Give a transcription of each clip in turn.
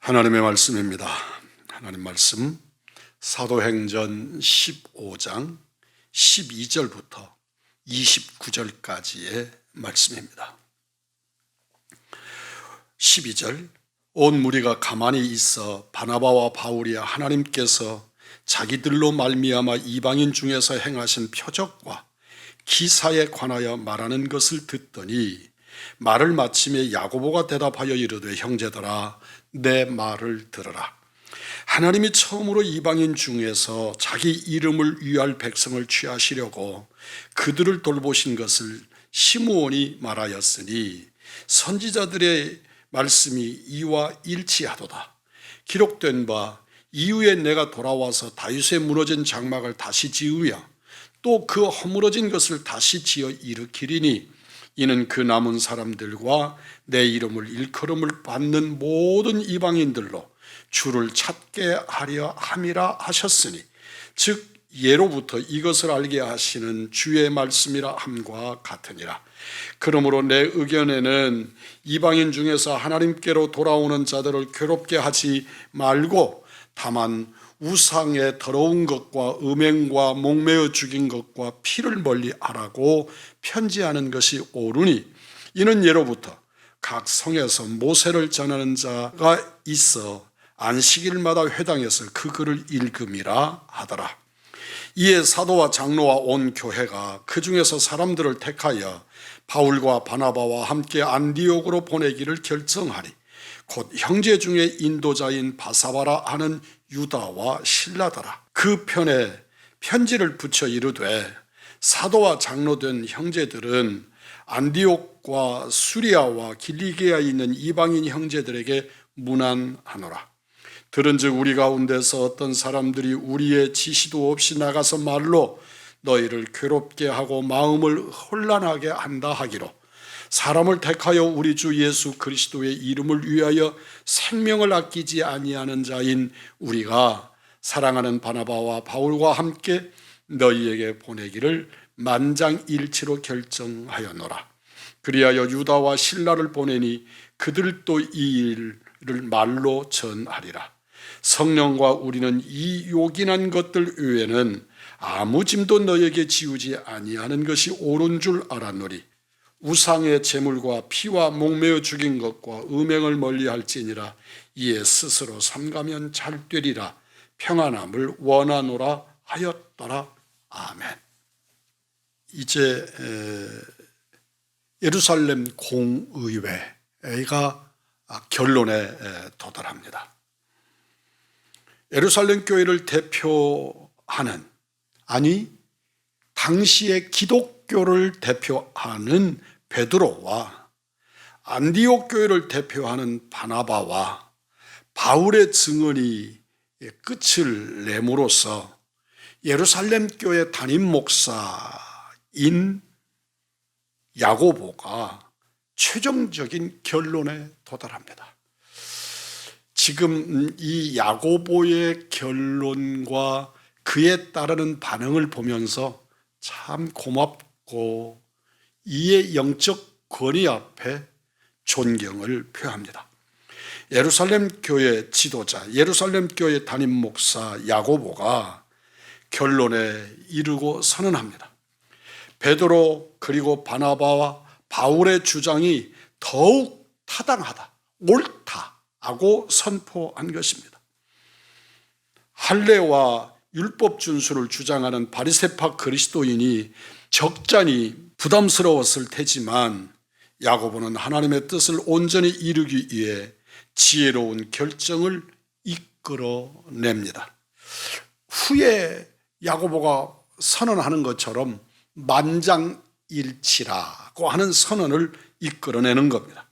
하나님의 말씀입니다. 하나님 말씀 사도행전 15장 12절부터 29절까지의 말씀입니다. 12절 온 무리가 가만히 있어 바나바와 바울이 하나님께서 자기들로 말미암아 이방인 중에서 행하신 표적과 기사에 관하여 말하는 것을 듣더니 말을 마침에 야고보가 대답하여 이르되 형제들아 내 말을 들으라. 하나님이 처음으로 이방인 중에서 자기 이름을 위할 백성을 취하시려고 그들을 돌보신 것을 시므온이 말하였으니 선지자들의 말씀이 이와 일치하도다. 기록된 바 이후에 내가 돌아와서 다윗의 무너진 장막을 다시 지으며 또 그 허물어진 것을 다시 지어 일으키리니 이는 그 남은 사람들과 내 이름을 일컬음을 받는 모든 이방인들로 주를 찾게 하려 함이라 하셨으니 즉 예로부터 이것을 알게 하시는 주의 말씀이라 함과 같으니라. 그러므로 내 의견에는 이방인 중에서 하나님께로 돌아오는 자들을 괴롭게 하지 말고 다만 우상의 더러운 것과 음행과 목매어 죽인 것과 피를 멀리 하라고 편지하는 것이 옳으니 이는 예로부터 각 성에서 모세를 전하는 자가 있어 안식일마다 회당에서 그 글을 읽음이라 하더라. 이에 사도와 장로와 온 교회가 그 중에서 사람들을 택하여 바울과 바나바와 함께 안디옥으로 보내기를 결정하리. 곧 형제 중에 인도자인 바사바라 하는 유다와 실라더라. 그 편에 편지를 붙여 이르되 사도와 장로된 형제들은 안디옥과 수리아와 길리기아에 있는 이방인 형제들에게 문안하노라. 들은즉 우리 가운데서 어떤 사람들이 우리의 지시도 없이 나가서 말로 너희를 괴롭게 하고 마음을 혼란하게 한다 하기로 사람을 택하여 우리 주 예수 그리스도의 이름을 위하여 생명을 아끼지 아니하는 자인 우리가 사랑하는 바나바와 바울과 함께 너희에게 보내기를 만장일치로 결정하였노라. 그리하여 유다와 실라를 보내니 그들도 이 일을 말로 전하리라. 성령과 우리는 이 요긴한 것들 외에는 아무 짐도 너에게 지우지 아니하는 것이 옳은 줄 알았노니 우상의 제물과 피와 목매어 죽인 것과 음행을 멀리할지니라. 이에 스스로 삼가면 잘 되리라. 평안함을 원하노라 하였더라. 아멘. 이제 예루살렘 공의회가 결론에 도달합니다. 예루살렘 교회를 대표하는, 아니 당시의 기독교를 대표하는 베드로와 안디옥 교회를 대표하는 바나바와 바울의 증언이 끝을 내므로써 예루살렘 교회 담임 목사인 야고보가 최종적인 결론에 도달합니다. 지금 이 야고보의 결론과 그에 따르는 반응을 보면서 참 고맙고 이의 영적 권위 앞에 존경을 표합니다. 예루살렘 교회 지도자, 예루살렘 교회 담임 목사 야고보가 결론에 이르고 선언합니다. 베드로 그리고 바나바와 바울의 주장이 더욱 타당하다, 옳다하고 선포한 것입니다. 할례와 율법 준수를 주장하는 바리새파 그리스도인이 적잖이 부담스러웠을 테지만 야고보는 하나님의 뜻을 온전히 이루기 위해 지혜로운 결정을 이끌어냅니다. 후에 야고보가 선언하는 것처럼 만장일치라고 하는 선언을 이끌어내는 겁니다.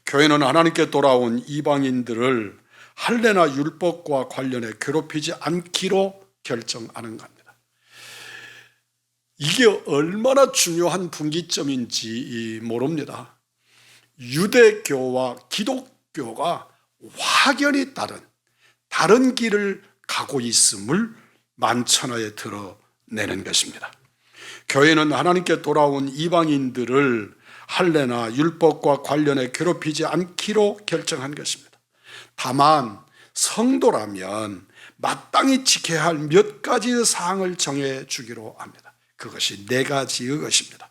교회는 하나님께 돌아온 이방인들을 할례나 율법과 관련해 괴롭히지 않기로 결정하는 겁니다. 이게 얼마나 중요한 분기점인지 모릅니다. 유대교와 기독교가 확연히 다른 길을 가고 있음을 만천하에 드러내는 것입니다. 교회는 하나님께 돌아온 이방인들을 할례나 율법과 관련해 괴롭히지 않기로 결정한 것입니다. 다만 성도라면 마땅히 지켜야 할 몇 가지의 사항을 정해 주기로 합니다. 그것이 4가지의 것입니다.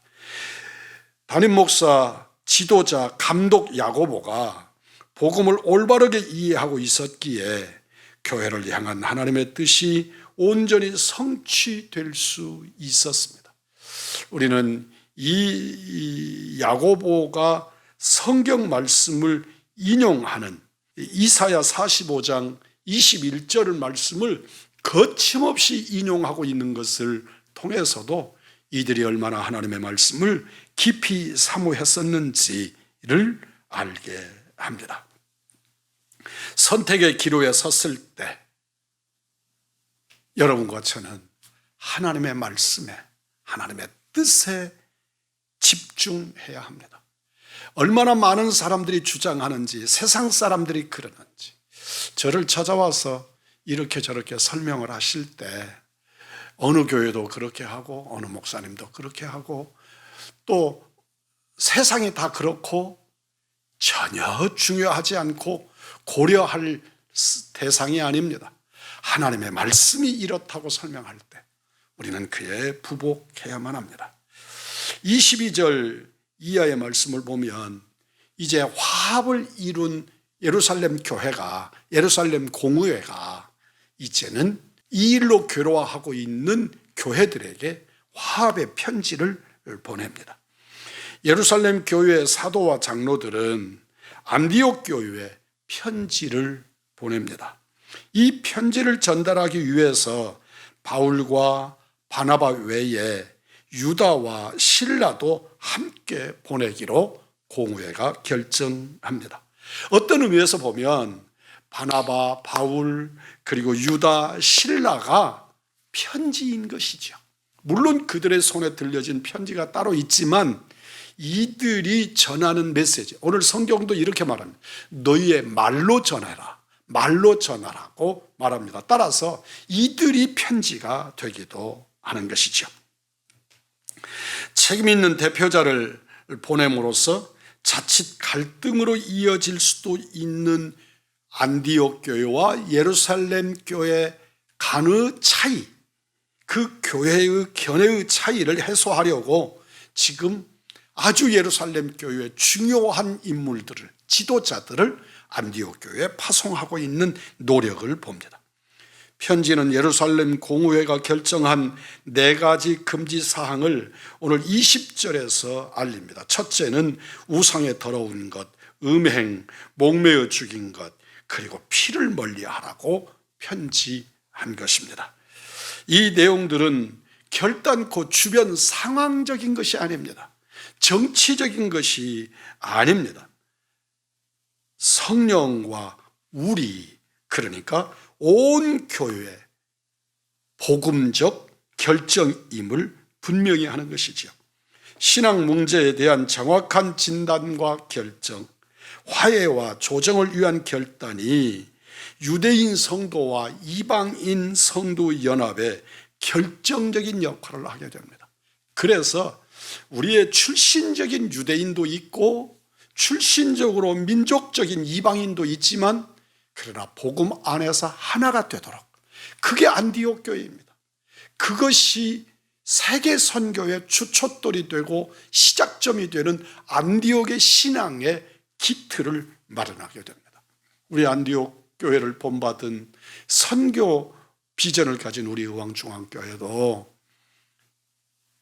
담임 목사, 지도자, 감독 야고보가 복음을 올바르게 이해하고 있었기에 교회를 향한 하나님의 뜻이 온전히 성취될 수 있었습니다. 우리는 이 야고보가 성경 말씀을 인용하는 이사야 45장 21절 말씀을 거침없이 인용하고 있는 것을 통해서도 이들이 얼마나 하나님의 말씀을 깊이 사모했었는지를 알게 합니다. 선택의 기로에 섰을 때 여러분과 저는 하나님의 말씀에, 하나님의 뜻에 집중해야 합니다. 얼마나 많은 사람들이 주장하는지, 세상 사람들이 그러는지, 저를 찾아와서 이렇게 저렇게 설명을 하실 때 어느 교회도 그렇게 하고 어느 목사님도 그렇게 하고 또 세상이 다 그렇고 전혀 중요하지 않고 고려할 대상이 아닙니다. 하나님의 말씀이 이렇다고 설명할 때 우리는 그에 부복해야만 합니다. 22절 이하의 말씀을 보면 이제 화합을 이룬 예루살렘 교회가, 예루살렘 공의회가 이제는 이 일로 괴로워하고 있는 교회들에게 화합의 편지를 보냅니다. 예루살렘 교회의 사도와 장로들은 안디옥 교회에 편지를 보냅니다. 이 편지를 전달하기 위해서 바울과 바나바 외에 유다와 실라도 함께 보내기로 공회가 결정합니다. 어떤 의미에서 보면 바나바, 바울, 그리고 유다, 실라가 편지인 것이죠. 물론 그들의 손에 들려진 편지가 따로 있지만 이들이 전하는 메시지, 오늘 성경도 이렇게 말합니다. 너희의 말로 전해라, 말로 전하라고 말합니다. 따라서 이들이 편지가 되기도 하는 것이죠. 책임 있는 대표자를 보냄으로써 자칫 갈등으로 이어질 수도 있는 안디옥 교회와 예루살렘 교회 간의 차이, 그 교회의 견해의 차이를 해소하려고 지금 아주 예루살렘 교회의 중요한 인물들을, 지도자들을 안디옥 교회에 파송하고 있는 노력을 봅니다. 편지는 예루살렘 공의회가 결정한 4가지 금지 사항을 오늘 20절에서 알립니다. 첫째는 우상에 더러운 것, 음행, 목매어 죽인 것, 그리고 피를 멀리하라고 편지한 것입니다. 이 내용들은 결단코 주변 상황적인 것이 아닙니다. 정치적인 것이 아닙니다. 성령과 우리, 그러니까 온 교회의 복음적 결정임을 분명히 하는 것이죠. 신앙 문제에 대한 정확한 진단과 결정, 화해와 조정을 위한 결단이 유대인 성도와 이방인 성도 연합의 결정적인 역할을 하게 됩니다. 그래서 우리의 출신적인 유대인도 있고 출신적으로 민족적인 이방인도 있지만 그러나 복음 안에서 하나가 되도록, 그게 안디옥 교회입니다. 그것이 세계 선교의 주춧돌이 되고 시작점이 되는 안디옥의 신앙의 기틀을 마련하게 됩니다. 우리 안디옥 교회를 본받은 선교 비전을 가진 우리 의왕중앙교회도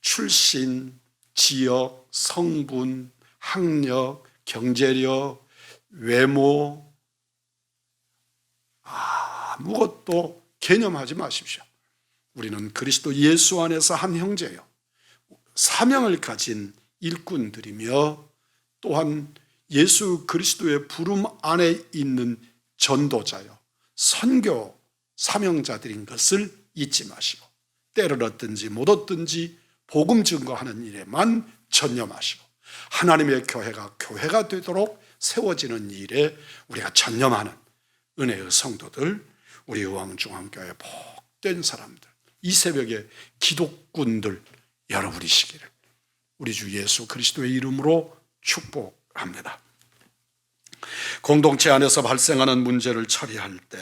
출신, 지역, 성분, 학력, 경제력, 외모 아무것도 개념하지 마십시오. 우리는 그리스도 예수 안에서 한 형제요, 사명을 가진 일꾼들이며 또한 예수 그리스도의 부름 안에 있는 전도자요, 선교 사명자들인 것을 잊지 마시고 때를 얻든지 못 얻든지 복음 증거하는 일에만 전념하시고 하나님의 교회가 되도록 세워지는 일에 우리가 전념하는 은혜의 성도들, 우리 의왕중앙교회 복된 사람들, 이 새벽에 기독군들 여러분이시기를 우리 주 예수 그리스도의 이름으로 축복합니다. 공동체 안에서 발생하는 문제를 처리할 때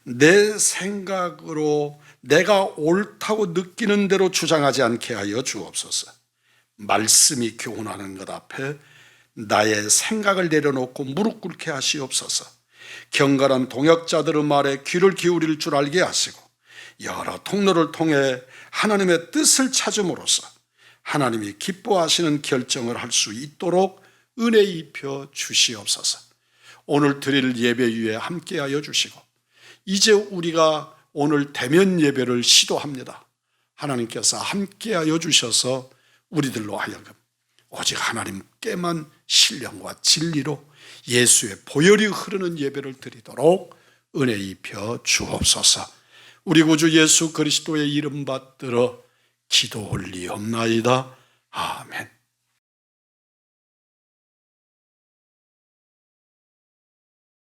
내 생각으로 내가 옳다고 느끼는 대로 주장하지 않게 하여 주옵소서. 말씀이 교훈하는 것 앞에 나의 생각을 내려놓고 무릎 꿇게 하시옵소서. 경건한 동역자들의 말에 귀를 기울일 줄 알게 하시고 여러 통로를 통해 하나님의 뜻을 찾음으로써 하나님이 기뻐하시는 결정을 할 수 있도록 은혜 입혀 주시옵소서. 오늘 드릴 예배 위에 함께하여 주시고 이제 우리가 오늘 대면 예배를 시도합니다. 하나님께서 함께하여 주셔서 우리들로 하여금 오직 하나님께만 신령과 진리로 예수의 보혈이 흐르는 예배를 드리도록 은혜 입혀 주옵소서. 우리 구주 예수 그리스도의 이름 받들어 기도 올리옵나이다. 아멘.